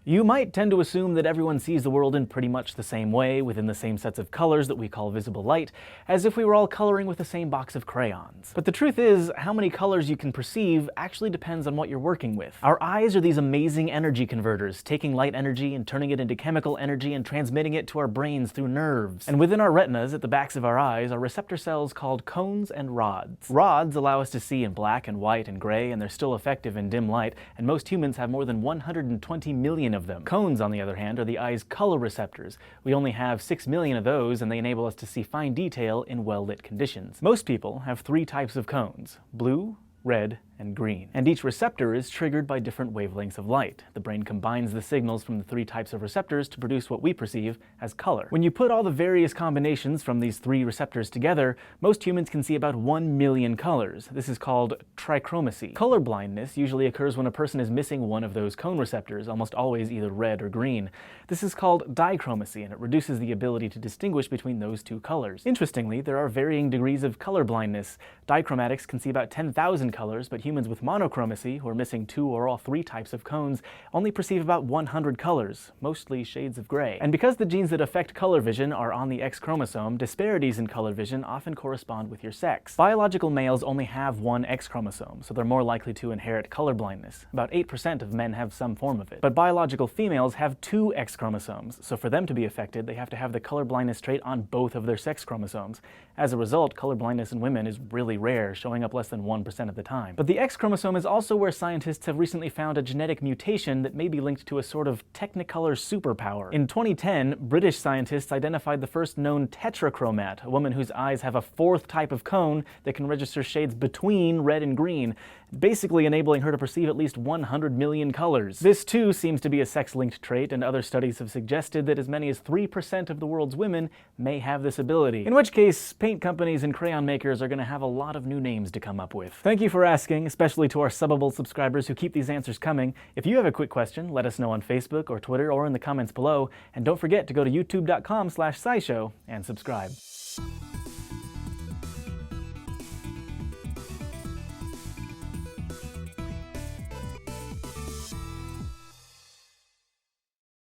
You might tend to assume that everyone sees the world in pretty much the same way, within the same sets of colors that we call visible light, as if we were all coloring with the same box of crayons. But the truth is, how many colors you can perceive actually depends on what you're working with. Our eyes are these amazing energy converters, taking light energy and turning it into chemical energy and transmitting it to our brains through nerves. And within our retinas, at the backs of our eyes, are receptor cells called cones and rods. Rods allow us to see in black and white and gray, and they're still effective in dim light, and most humans have more than 120 million of them. Cones, on the other hand, are the eye's color receptors. We only have 6 million of those, and they enable us to see fine detail in well-lit conditions. Most people have 3 types of cones: blue, red, and green. And each receptor is triggered by different wavelengths of light. The brain combines the signals from the 3 types of receptors to produce what we perceive as color. When you put all the various combinations from these 3 receptors together, most humans can see about 1 million colors. This is called trichromacy. Color blindness usually occurs when a person is missing one of those cone receptors, almost always either red or green. This is called dichromacy, and it reduces the ability to distinguish between those 2 colors. Interestingly, there are varying degrees of color blindness. Dichromatics can see about 10,000 colors, but humans with monochromacy, who are missing 2 or all 3 types of cones, only perceive about 100 colors, mostly shades of gray. And because the genes that affect color vision are on the X chromosome, disparities in color vision often correspond with your sex. Biological males only have 1 X chromosome, so they're more likely to inherit color blindness. About 8% of men have some form of it. But biological females have 2 X chromosomes, so for them to be affected, they have to have the color blindness trait on both of their sex chromosomes. As a result, color blindness in women is really rare, showing up less than 1% of the time. But the X chromosome is also where scientists have recently found a genetic mutation that may be linked to a sort of technicolor superpower. In 2010, British scientists identified the first known tetrachromat, a woman whose eyes have a 4th type of cone that can register shades between red and green, basically enabling her to perceive at least 100 million colors. This too seems to be a sex-linked trait, and other studies have suggested that as many as 3% of the world's women may have this ability. In which case, paint companies and crayon makers are going to have a lot of new names to come up with. Thank you for asking, especially to our subbable subscribers who keep these answers coming. If you have a quick question, let us know on Facebook or Twitter or in the comments below, and don't forget to go to youtube.com/scishow and subscribe.